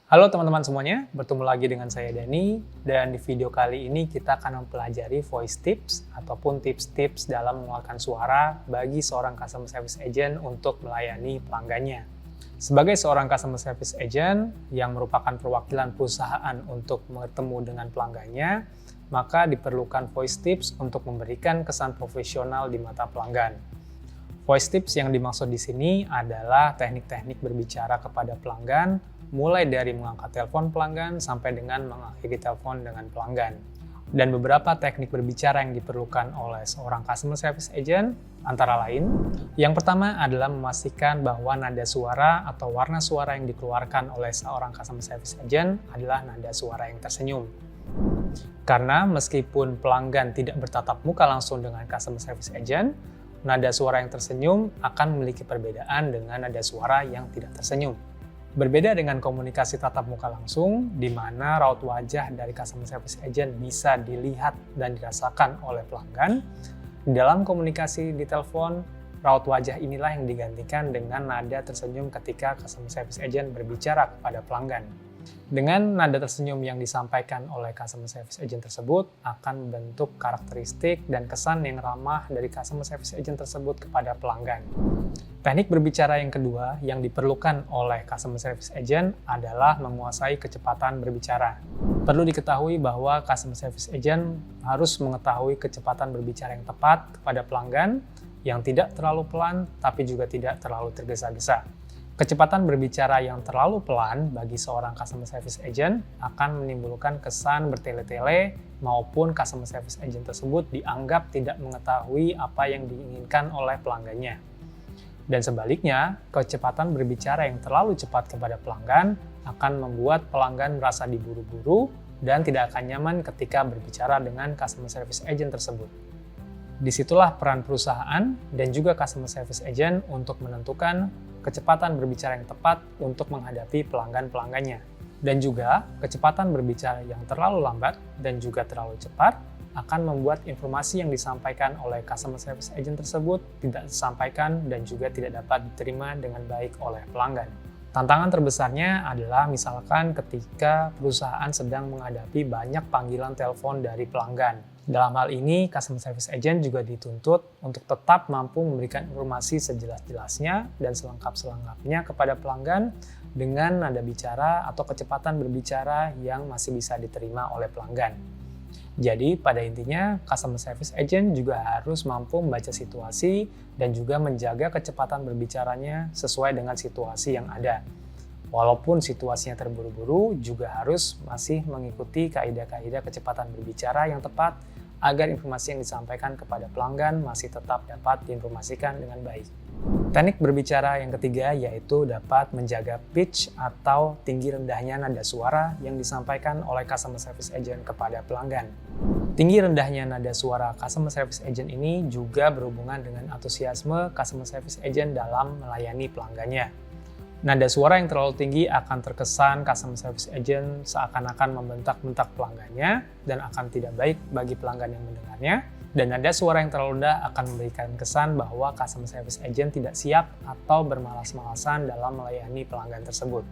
Halo teman-teman semuanya, bertemu lagi dengan saya Dani, dan di video kali ini kita akan mempelajari voice tips ataupun tips-tips dalam mengeluarkan suara bagi seorang customer service agent untuk melayani pelanggannya. Sebagai seorang customer service agent yang merupakan perwakilan perusahaan untuk bertemu dengan pelanggannya, maka diperlukan voice tips untuk memberikan kesan profesional di mata pelanggan. Voice tips yang dimaksud di sini adalah teknik-teknik berbicara kepada pelanggan, mulai dari mengangkat telepon pelanggan sampai dengan mengakhiri telepon dengan pelanggan. Dan beberapa teknik berbicara yang diperlukan oleh seorang customer service agent antara lain, yang pertama adalah memastikan bahwa nada suara atau warna suara yang dikeluarkan oleh seorang customer service agent adalah nada suara yang tersenyum. Karena meskipun pelanggan tidak bertatap muka langsung dengan customer service agent, nada suara yang tersenyum akan memiliki perbedaan dengan nada suara yang tidak tersenyum. Berbeda dengan komunikasi tatap muka langsung, di mana raut wajah dari customer service agent bisa dilihat dan dirasakan oleh pelanggan, dalam komunikasi di telepon, raut wajah inilah yang digantikan dengan nada tersenyum ketika customer service agent berbicara kepada pelanggan. Dengan nada tersenyum yang disampaikan oleh customer service agent tersebut akan membentuk karakteristik dan kesan yang ramah dari customer service agent tersebut kepada pelanggan. Teknik berbicara yang kedua yang diperlukan oleh customer service agent adalah menguasai kecepatan berbicara. Perlu diketahui bahwa customer service agent harus mengetahui kecepatan berbicara yang tepat kepada pelanggan yang tidak terlalu pelan tapi juga tidak terlalu tergesa-gesa. Kecepatan berbicara yang terlalu pelan bagi seorang customer service agent akan menimbulkan kesan bertele-tele maupun customer service agent tersebut dianggap tidak mengetahui apa yang diinginkan oleh pelanggannya. Dan sebaliknya, kecepatan berbicara yang terlalu cepat kepada pelanggan akan membuat pelanggan merasa diburu-buru dan tidak akan nyaman ketika berbicara dengan customer service agent tersebut. Disitulah peran perusahaan dan juga customer service agent untuk menentukan kecepatan berbicara yang tepat untuk menghadapi pelanggan-pelanggannya. Dan juga, kecepatan berbicara yang terlalu lambat dan juga terlalu cepat akan membuat informasi yang disampaikan oleh customer service agent tersebut tidak disampaikan dan juga tidak dapat diterima dengan baik oleh pelanggan. Tantangan terbesarnya adalah misalkan ketika perusahaan sedang menghadapi banyak panggilan telepon dari pelanggan. Dalam hal ini, customer service agent juga dituntut untuk tetap mampu memberikan informasi sejelas-jelasnya dan selengkap-selengkapnya kepada pelanggan dengan nada bicara atau kecepatan berbicara yang masih bisa diterima oleh pelanggan. Jadi, pada intinya, customer service agent juga harus mampu membaca situasi dan juga menjaga kecepatan berbicaranya sesuai dengan situasi yang ada. Walaupun situasinya terburu-buru, juga harus masih mengikuti kaidah-kaidah kecepatan berbicara yang tepat agar informasi yang disampaikan kepada pelanggan masih tetap dapat diinformasikan dengan baik. Teknik berbicara yang ketiga yaitu dapat menjaga pitch atau tinggi rendahnya nada suara yang disampaikan oleh customer service agent kepada pelanggan. Tinggi rendahnya nada suara customer service agent ini juga berhubungan dengan antusiasme customer service agent dalam melayani pelanggannya. Nada suara yang terlalu tinggi akan terkesan customer service agent seakan-akan membentak-bentak pelanggannya dan akan tidak baik bagi pelanggan yang mendengarnya. Dan nada suara yang terlalu rendah akan memberikan kesan bahwa customer service agent tidak siap atau bermalas-malasan dalam melayani pelanggan tersebut.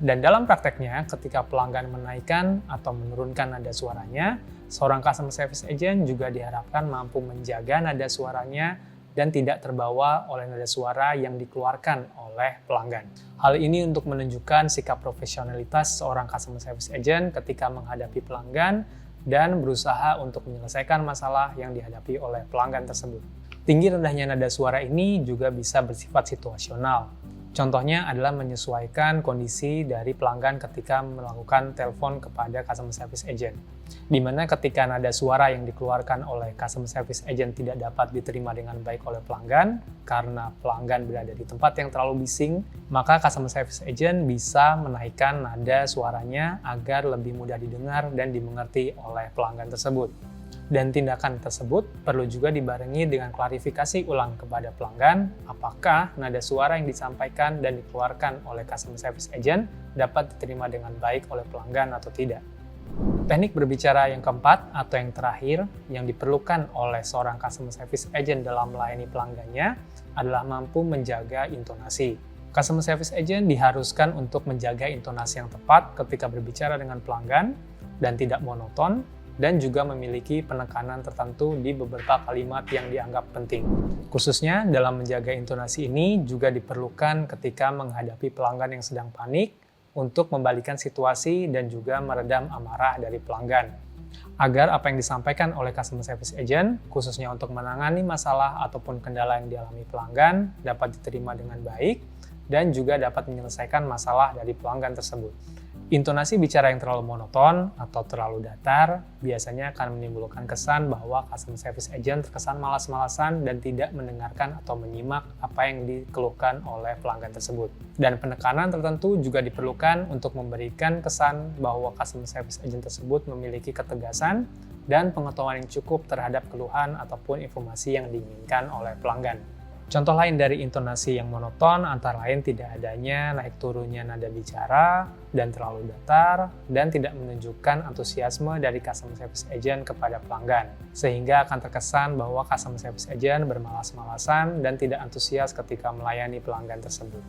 Dan dalam prakteknya, ketika pelanggan menaikkan atau menurunkan nada suaranya, seorang customer service agent juga diharapkan mampu menjaga nada suaranya dan tidak terbawa oleh nada suara yang dikeluarkan oleh pelanggan. Hal ini untuk menunjukkan sikap profesionalitas seorang customer service agent ketika menghadapi pelanggan dan berusaha untuk menyelesaikan masalah yang dihadapi oleh pelanggan tersebut. Tinggi rendahnya nada suara ini juga bisa bersifat situasional. Contohnya adalah menyesuaikan kondisi dari pelanggan ketika melakukan telepon kepada customer service agent. Di mana ketika nada suara yang dikeluarkan oleh customer service agent tidak dapat diterima dengan baik oleh pelanggan karena pelanggan berada di tempat yang terlalu bising, maka customer service agent bisa menaikkan nada suaranya agar lebih mudah didengar dan dimengerti oleh pelanggan tersebut. Dan tindakan tersebut perlu juga dibarengi dengan klarifikasi ulang kepada pelanggan apakah nada suara yang disampaikan dan dikeluarkan oleh customer service agent dapat diterima dengan baik oleh pelanggan atau tidak. Teknik berbicara yang keempat atau yang terakhir yang diperlukan oleh seorang customer service agent dalam melayani pelanggannya adalah mampu menjaga intonasi. Customer Service Agent diharuskan untuk menjaga intonasi yang tepat ketika berbicara dengan pelanggan dan tidak monoton, dan juga memiliki penekanan tertentu di beberapa kalimat yang dianggap penting. Khususnya dalam menjaga intonasi ini juga diperlukan ketika menghadapi pelanggan yang sedang panik untuk membalikan situasi dan juga meredam amarah dari pelanggan. Agar apa yang disampaikan oleh Customer Service Agent, khususnya untuk menangani masalah ataupun kendala yang dialami pelanggan, dapat diterima dengan baik dan juga dapat menyelesaikan masalah dari pelanggan tersebut. Intonasi bicara yang terlalu monoton atau terlalu datar biasanya akan menimbulkan kesan bahwa Customer Service Agent terkesan malas-malasan dan tidak mendengarkan atau menyimak apa yang dikeluhkan oleh pelanggan tersebut. Dan penekanan tertentu juga diperlukan untuk memberikan kesan bahwa Customer Service Agent tersebut memiliki ketegasan dan pengetahuan yang cukup terhadap keluhan ataupun informasi yang diinginkan oleh pelanggan. Contoh lain dari intonasi yang monoton antara lain tidak adanya naik turunnya nada bicara dan terlalu datar dan tidak menunjukkan antusiasme dari Customer Service Agent kepada pelanggan, sehingga akan terkesan bahwa Customer Service Agent bermalas-malasan dan tidak antusias ketika melayani pelanggan tersebut.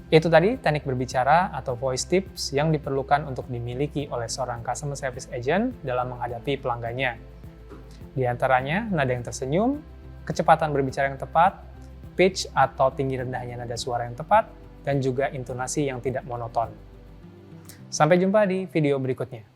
Itu tadi teknik berbicara atau voice tips yang diperlukan untuk dimiliki oleh seorang Customer Service Agent dalam menghadapi pelanggannya. Di antaranya nada yang tersenyum, kecepatan berbicara yang tepat, pitch atau tinggi rendahnya nada suara yang tepat, dan juga intonasi yang tidak monoton. Sampai jumpa di video berikutnya.